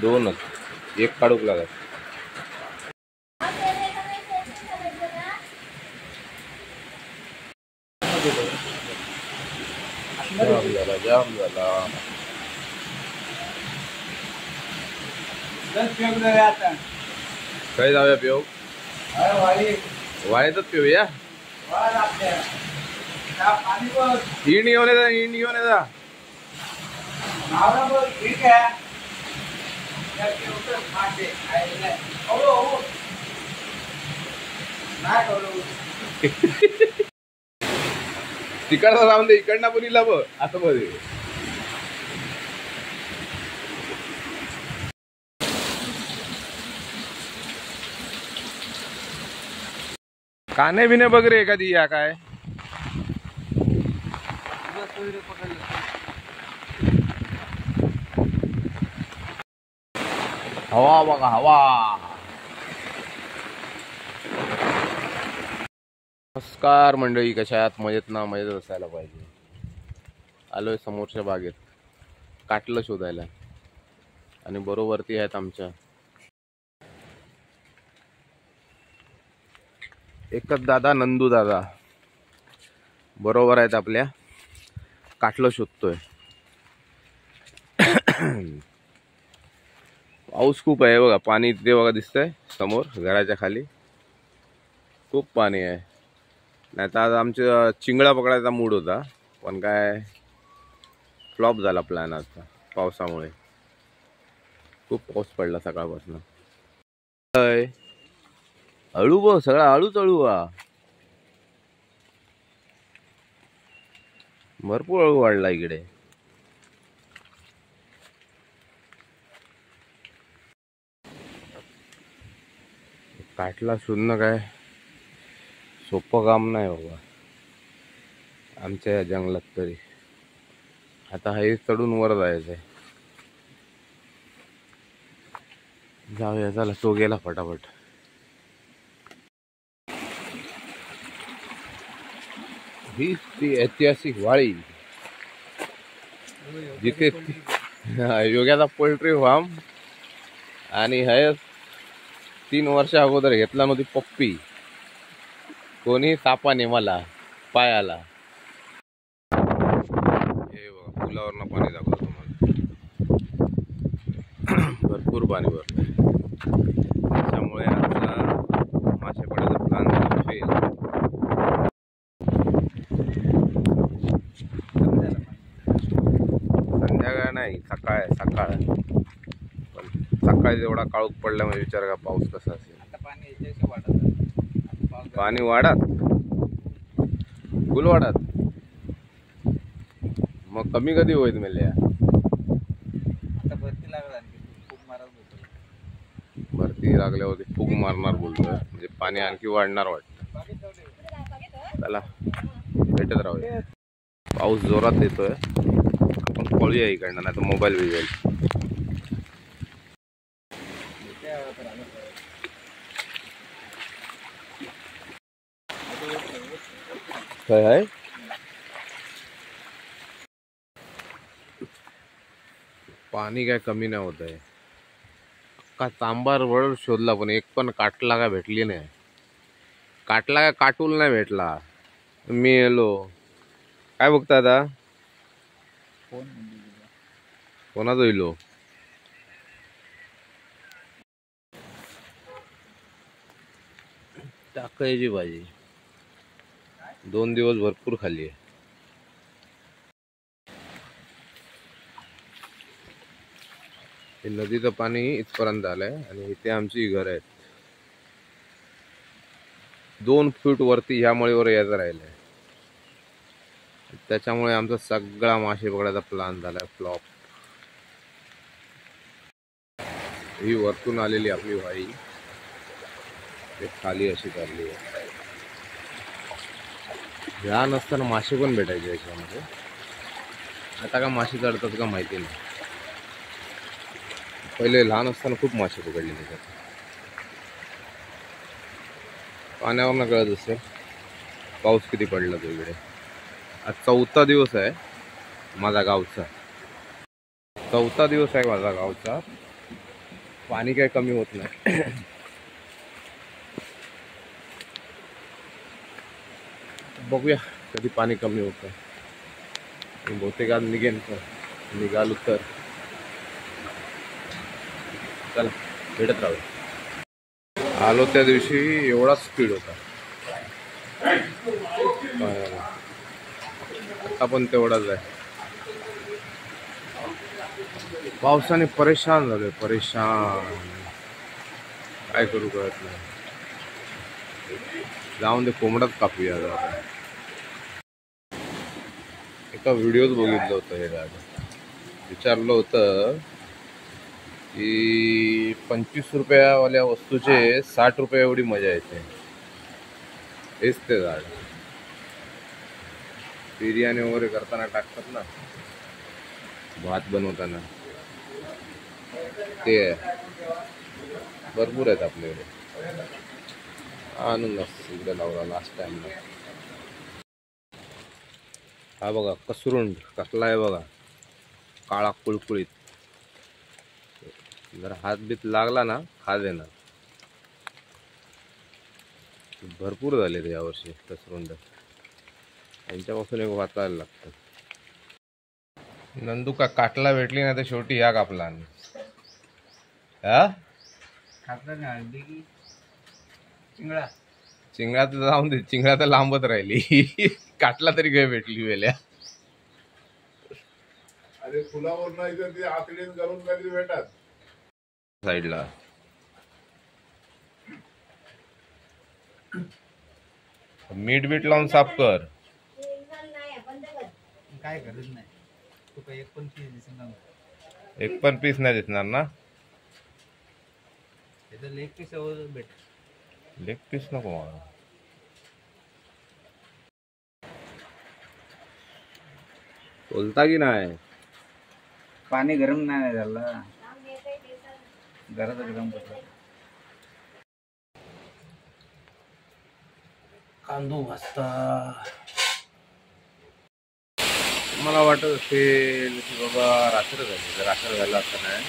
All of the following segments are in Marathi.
दोनच एक काढूक लागत. जाम झाला. काय जाऊया पिऊ? वाळीतच पिऊया. इंड घेऊन येता, इंड घेऊन येता. तिकडचा जाऊन दे, इकडनं पुरीला बघ असं मध्ये. काने बिने बघ रे एखादी या काय. हवा बघा हवा. नमस्कार मंडळी, कशा आहात? मजेत ना? मजेत असायला पाहिजे. आलोय समोरच्या बागेत काटलं शोधायला आणि बरोबरती आहेत आमच्या एकच दादा, नंदू दादा बरोबर आहेत आपल्या. काटलं शोधतोय. पाऊस खूप आहे बघा. पाणी तिथे बघा दिसतंय समोर घराच्या खाली. खूप पाणी आहे. नाही तर आज आमच्या चिंगळा पकडायचा मूड होता, पण काय फ्लॉप झाला प्लॅन आता पावसामुळे. खूप पाऊस पडला सकाळपासून. अळू बघ, सगळा अळूच अळू. भरपूर अळू वाढला इकडे. काटला शोधणं काय सोपं काम नाही बाबा आमच्या या जंगलात तरी. आता हे चढून वर जायचंय. जाऊया चला. तो गेला फटाफट. ही ती ऐतिहासिक वाळी जिथे योग्याचा पोल्ट्री फार्म आणि हे 3 वर्ष अगोदर घेतला नव्हती पप्पी. कोणी सापाने मला पायाला. हे बघा पुलावरनं पाणी दाखवतो तुम्हाला. भरपूर पाणी भरलंय. त्याच्यामुळे आता मासे पडायचा प्लॅन झाला फेल. संध्याकाळ नाही, सकाळ सकाळ. पण सकाळी जेवढा काळोख पडल्यामुळे विचार का पाऊस कसा असेल. पाणी वाढत फुल वाढत. मग कमी कधी होईल मेल्या? भरती लागल्यावरती फूग मारणार बोलतोय, म्हणजे पाणी आणखी वाढणार वाटतं. चला भेटत राहूया. पाऊस जोरात येतोय. आपण पळूया इकडनं, नाही तर मोबाईल भिजेल. काय आहे? पाणी काय कमी नाही होत आहे. का चांबार वळ शोधला पण एक पण काटला काय भेटली नाही. काटला काय काटूल नाही भेटला. मी येलो काय बघता आता? कोणाचं इलो? टाकायची भाजी 2 दिवस भरपूर खाल्ली आहे. हे नदीचं पाणी इथपर्यंत आलंय आणि इथे आमची घर आहेत. 2 फूट वरती ह्या मळीवर यायचं राहिलंय. त्याच्यामुळे आमचा सगळा मासे पकडायचा प्लॅन झालाय फ्लॉप. ही वरतून आलेली आपली वाई ते खाली अशी काढली आहे. ह्या नसताना मासे पण भेटायचे याच्यामध्ये. आता का मासे चढतात का माहिती नाही. पहिले लहान असताना खूप मासे पकडले त्याच्यात. पाण्यावरनं कळत असेल पाऊस किती पडला तो इकडे. आज 4था दिवस आहे माझा गावचा. चौथा दिवस आहे माझा गावचा. पाणी काही कमी होत नाही. बघूया कधी पाणी कमी होतं. बहुतेक आज निघेन तर निघालो तर चला भेटत राहू. आलो त्या दिवशी एवढा स्पीड होता, आता पण तेवढाच आहे. पावसाने परेशान झालोय, परेशान. काय करू कळत नाही. जाऊन ते कोंबडाच कापूया. एका व्हिडिओत बघितलं होतं हे गाणं. विचारलं होतं की 25 रुपयावाल्या वस्तूचे 60 रुपये एवढी मजा येते. हेच ते झाड बिर्याणी वगैरे करताना टाकतात ना, भात बनवताना, ते आहे. भरपूर आहेत आपल्याकडे. आणून इकडे लावला लास्ट टाइमला. हा बघा कसरुंड कसला आहे बघा, काळा कुळकुळीत. जर हात बीत लागला ना खा देणार. भरपूर झाले ते यावर्षी कसरुंड. यांच्यापासून एक वाचायला लागतं. नंदू का काटला भेटली ना तर शेवटी या कापला. हा चिंगळा चिंगळा तर जाऊन दे, चिंगळा तर लांबत राहिली. काटला तरी काय भेटली वेल्या. अरे फुलावर नाही तर ते आतडीत घालून काहीतरी भेटतात साईडला. मीठ बीट लावून साफ कर. काय गरज नाही. तू काही एक पण पीस दिसणार, एक पण पीस नाही दिसणार ना. त्याचं लेग पीस भेट. लेग पीस नको मला. बोलता की नाही. पाणी गरम नाही झालं, घरात गरम करतो. कांदो भाजता. मला वाटत असेल की बाबा रात्र झाली, तर रात्र झाला असं नाही.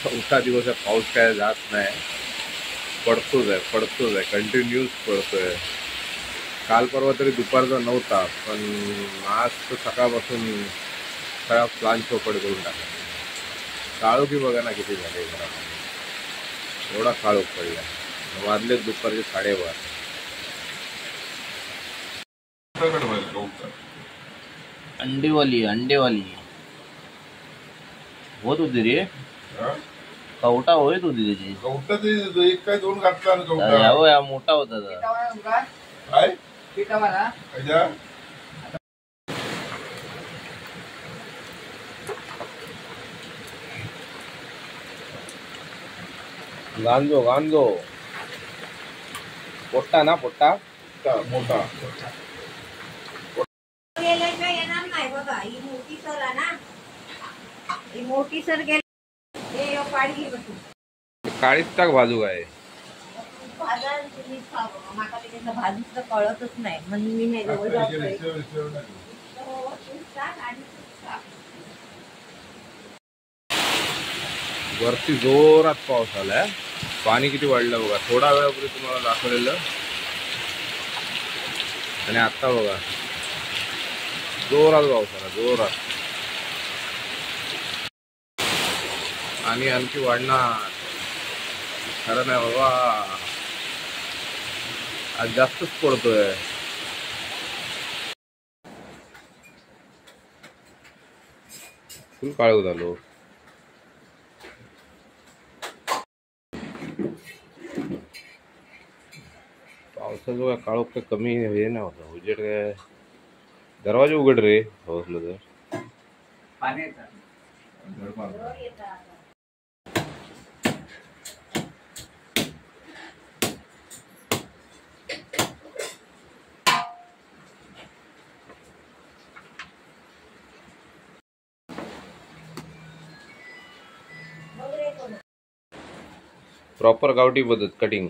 चौथा दिवस आहे, पाऊस काय जात नाही. पडतोच आहे, कंटिन्यूस पडतोय. काल परवा तरी दुपारचा नव्हता, पण आज तर सकाळपासून सगळा प्लान चौपट करून टाकला. काळोखी बघा ना किती झाले घरामध्ये. एवढा काळोख पडला. वाजले दुपारचे 12:30. अंडेवाली होत होती रे. कवटा होत होती त्याची. गवटा एक काय दोन घातला ना गवटा. या मोठा होता काय अजा? गांजो पोट्टा ना, पोट्टा मोठा येणार नाही बघा. ही मोठी सर आहे ना, ही मोठी सर गेली. हे पाडली बसून काळीच टाक भाजू काय. भाजा तुम्ही खा बघा. माका त्याचं भाजूचं कळतच नाही, म्हणून मी नाही जवळ जातोय. वरती जोरात पाऊस आलाय. पाणी किती वाढलं बघा. थोडा वेळापूर्वी तुम्हाला दाखवलेलं, आणि आता बघा जोरात पाऊस आला, जोरात. आणि आणखी वाढणार. खरं नाही बाबा, आज जास्तच पडतोय. फुल काळोख झालो. पावसाचं काय काळोख काय कमी हे नाही होता. उजेड काय. दरवाजे उघड रे पाऊसलं तर. पाणी येतं. प्रॉपर गावठी पद्धत कटिंग.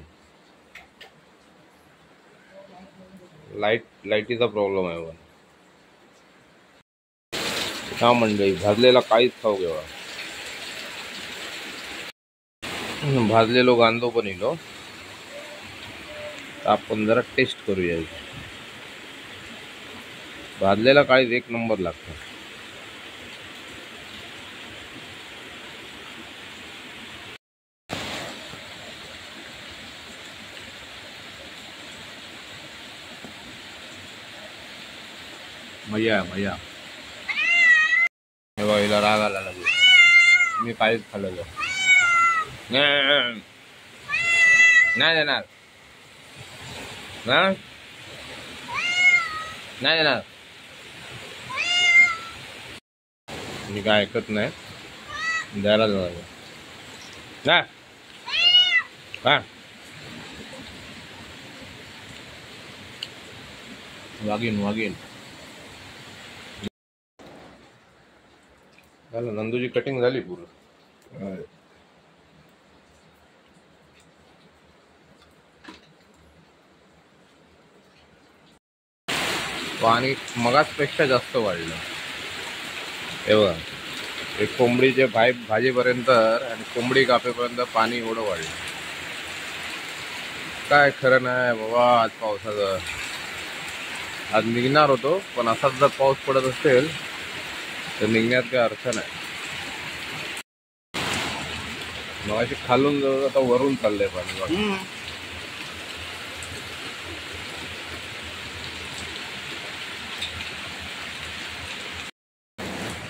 लाईटीचा प्रॉब्लेम आहे. पण हा मंडळी, भाजलेला काहीच खाऊ घेवा. भाजलेलो कांदो पण इलो. आपण जरा टेस्ट करूया. भाजलेला काळीच एक नंबर लागतो. मजा मजा. हे बघ, हिला राग आला लागेल. मी काहीच खाल्लेलो नाही देणार. नाही देणार. मी काय ऐकत नाही. द्यायला जाणार ना. हा वागीन वागीन. झालं, नंदूची कटिंग झाली पूर्ण. पाणी मगाचपेक्षा जास्त वाढलं. हे बघा, एक कोंबडीचे भाजीपर्यंत आणि कोंबडी कापेपर्यंत पाणी एवढं वाढलं. काय खरं नाही बाबा. आज पावसाचं आज निघणार होतो, पण असाच जर पाऊस पडत असेल तर निघण्यात काय अर्थ नाही. मग अशी खालून जवळ आता वरून चाललंय पाणी.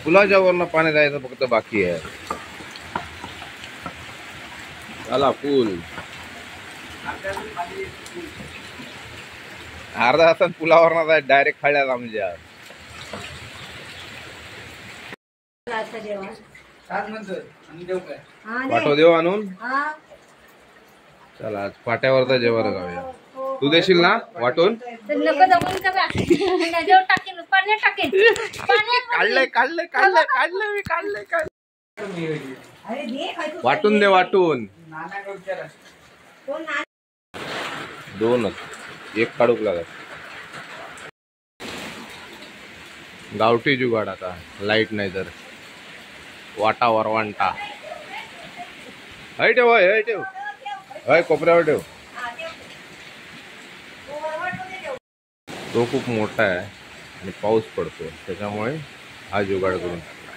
पुलाच्या वरनं पाणी जायचं फक्त बाकी आहे. आला पूल. अर्धा तासात पुलावर ना डायरेक्ट खाड्यात आमच्या. पाठव देऊ आणून. चला आज पाट्यावरचं जेवण खाऊया. तू देशील ना वाटून. वाटून दे वाटून. दोनच, एक काढूक लागत. गावठी जुगाड आता. लाईट नाही तर वाटावर वांटा. हय ठेव, हय ठेव, हय कोपऱ्यावर ठेव. तो खूप मोठा आहे आणि पाऊस पडतो, त्याच्यामुळे हा जुगाड करून टाकला.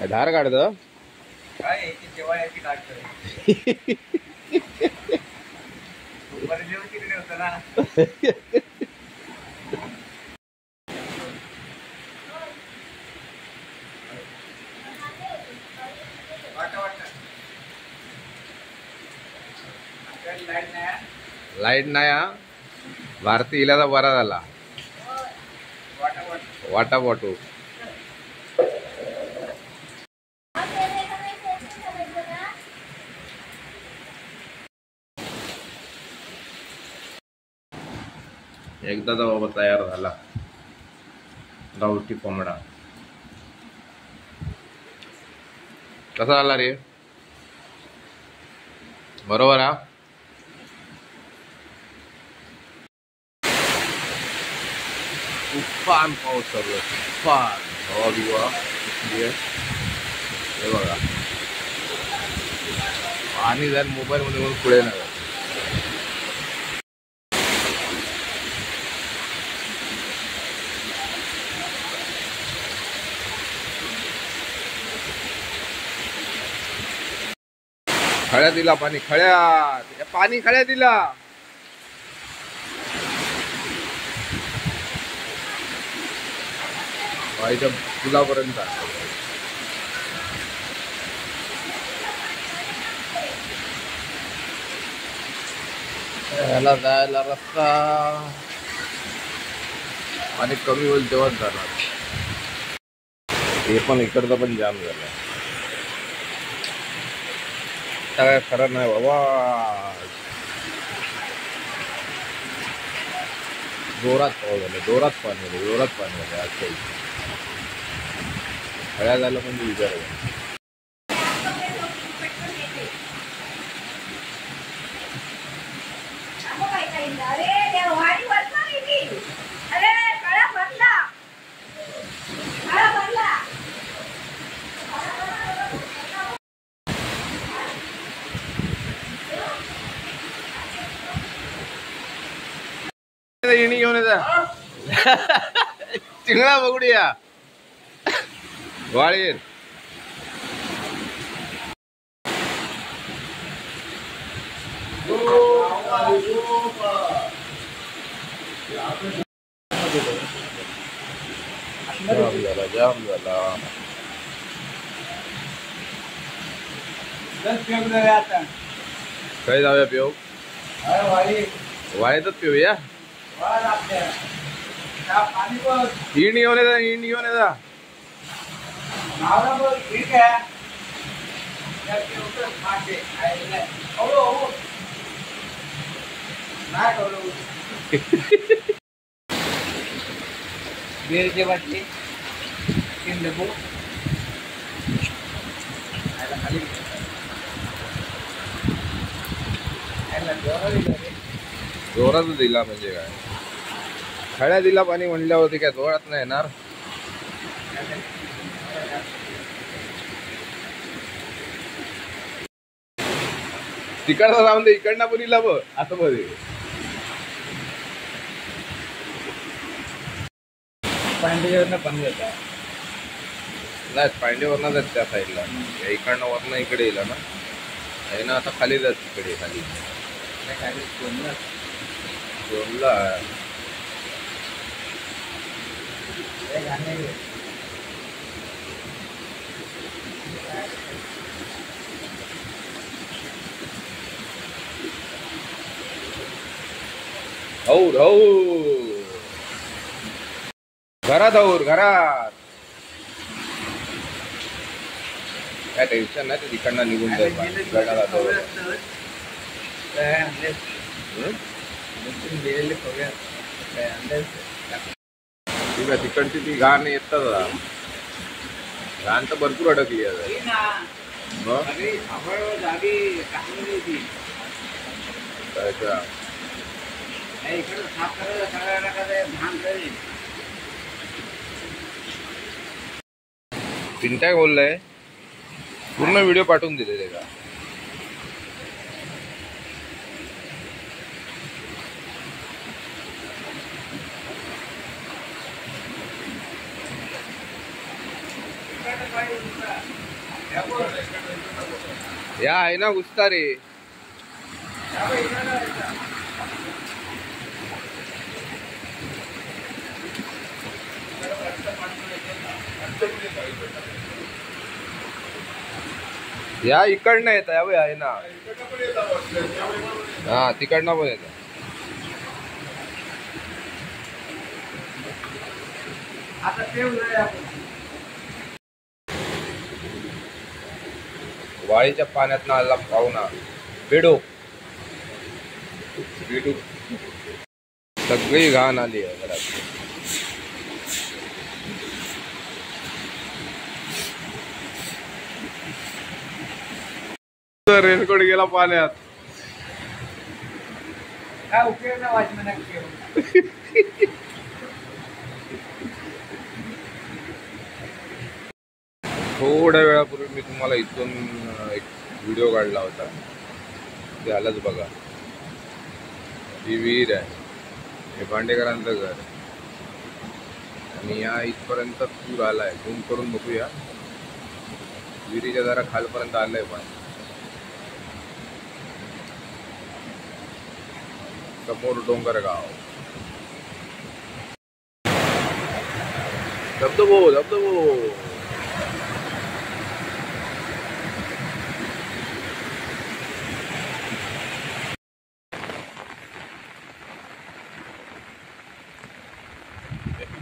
धार काढत लाईट नाही. हा भारती इला तर बरा झाला. वाटा वाटू. एकदा तर बाबा तयार झाला गावठी कोंबडा. कसा झाला रे? बरोबर हा. तुफान पाऊस चालू आहे. तुफान हवा बिवा हे बघा. पाणी जाईल मोबाईल मध्ये म्हणून पुढे नाही. खळ्या दिला पाणी. खळ्या पाणी खळ्या दिला. वाईच्या पुलापर्यंत याला जायला रस्ता आणि कमी होईल तेव्हाच जाणार. हे पण इकडचं पण जाम झालं. काय खरं नाही बाबा. जोरात पाऊस झाला. जोरात पाणी झालं आज काही. खळ्या झालं म्हणजे विचार आहे. चिंगळा बघूया वाळीर. जाम झाला. काय जाऊया पिऊ? वाळीतच पिऊया. इंड घेऊन येता, इंड घेऊन येता. बेरचे वाटले 3 डबो जोरात दिला म्हणजे काय? खळ्या दिला पाणी म्हणल्यावरती काय जोरात नाही येणार. तिकडचा जाऊन दे, इकडनं पुरीला बघ असं मध्ये. पांढऱ्यावरनं पाणी येतं. नाही पांडेवरनं जात त्या साईडला, इकडनं वरनं इकडे येईल ना. आहे ना आता खाली जात तिकडे खाली जोरला. हौर हौर घरात, हौर घरात. काय टेन्शन नाही, ते तिकडनं निघून जाईल. ठीक आहे, तिकडची ती घाण येतात. घाण तर भरपूर अडकली आहे. पिंट्या बोललाय पूर्ण व्हिडिओ पाठवून दिले ते का. या आहे ना घुसता रे. या इकडनं येत आहे ना. हा तिकडनं पण येत. वाळीच्या पाण्यात ना आला पाहुणा बेडूक. बेडूक सगळी घाण आली आहे घरात. रेनकोट गेला पाण्यात. काय उपयोग ना वाचमन. थोड्या वेळापूर्वी मी तुम्हाला इथून एक व्हिडिओ काढला होता, ते आलंच बघा. ही विहीर आहे, हे भांडेकरांचं घर, आणि या इथपर्यंत पूर आलाय. झूम करून बघूया. विहिरीच्या जरा खालपर्यंत आलंय पण. समोर डोंगरगाव, धबधबो धबधबो.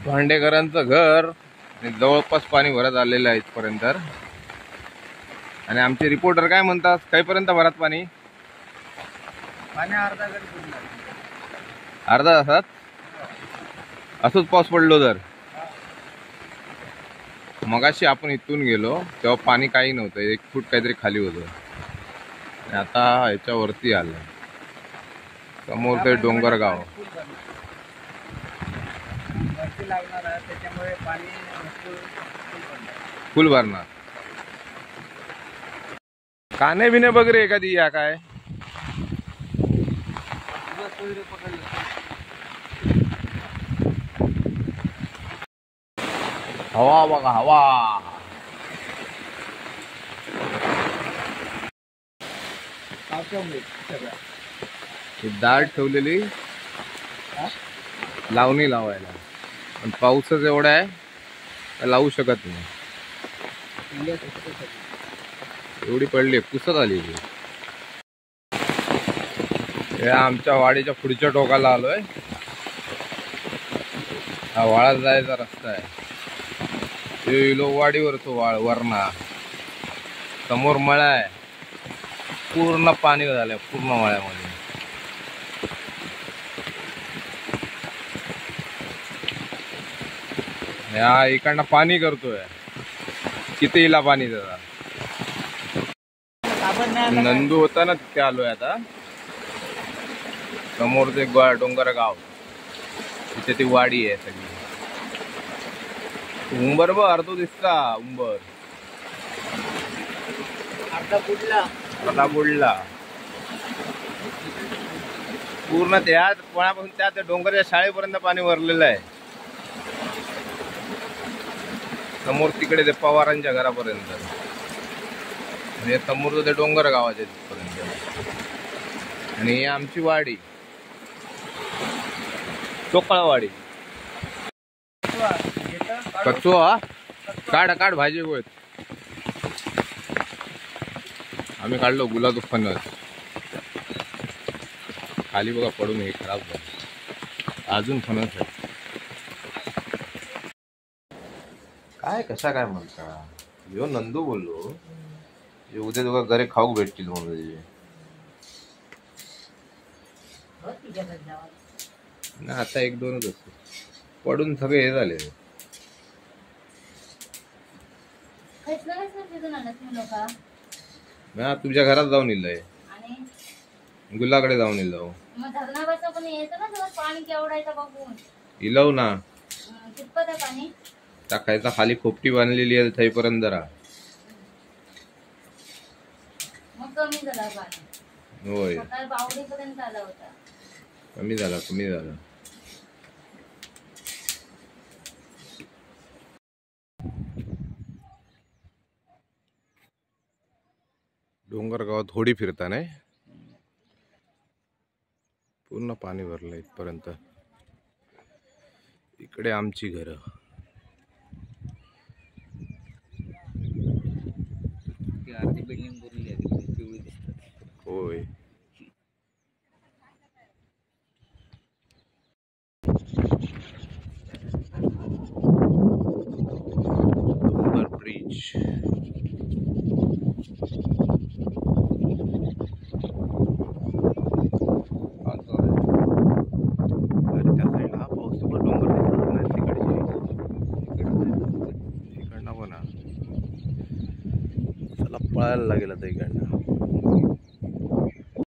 भांडेकरांचं घर जवळपास पाणी भरत आलेलं आहे इथपर्यंत. आणि आमचे रिपोर्टर काय म्हणतात, काहीपर्यंत भरात पाणी? अर्धा तासात असंच पाऊस पडलो तर. मगाशी आपण इथून गेलो तेव्हा पाणी काही नव्हतं, 1 फूट काहीतरी खाली होतं. आणि आता ह्याच्यावरती आलं. समोर ते डोंगरगाव. फुल भरणार. काने बिने बघ रे एखादी. या काय हवा बघा हवा. ही दाट ठेवलेली लावणी लावायला, पण पाऊसच एवढा आहे तर लावू शकत नाही. एवढी पडली पुसत आली. हे आमच्या वाडीच्या पुढच्या टोकाला आलोय. हा वाळात जायचा रस्ता आहे. वाडीवर तो वरणा समोर मळा आहे. पूर्ण पाणी झालंय पूर्ण मळ्यामध्ये. या इकडनं पाणी करतोय. किती इला पाणी त्याचा. नंदू होता ना तिथे आलोय आता. समोर ते डोंगर गाव तिथे ती वाडी आहे सगळी. उंबर बघ अर्धो दिसता. उंबर अर्धा बुडला पूर्ण. त्या पणापासून त्या डोंगरच्या शाळेपर्यंत पाणी भरलेलं आहे. समोर तिकडे ते पवारांच्या घरापर्यंत. हे समोर ते डोंगर गावाच्या तिथपर्यंत. आणि ही आमची वाडी टोकळवाडी. कचवा काढ काढ भाजी होत. आम्ही काढलो गुलाब फणस. खाली बघा पडून हे खराब झालं. अजून फणस आहे. काय कशा काय म्हणता. यो नंदू बोललो उद्या तुला घरी खाऊ भेटतील म्हणून. ना आता एक दोनच असते. पडून सगळे हे झाले. ना तुझ्या घरात जाऊन इलय. गुल्लाकडे जाऊन इलव. इलव ना टाकायचा. खाली खोपटी बांधलेली आहे थईपर्यंत जरा. होय कमी झाला कमी झाला. डोंगर गावात होडी फिरताना पूर्ण पाणी भरलं इथपर्यंत. इकडे आमची घर. होय डोंगर ब्रिज. पळायला लागेल आता इकडनं.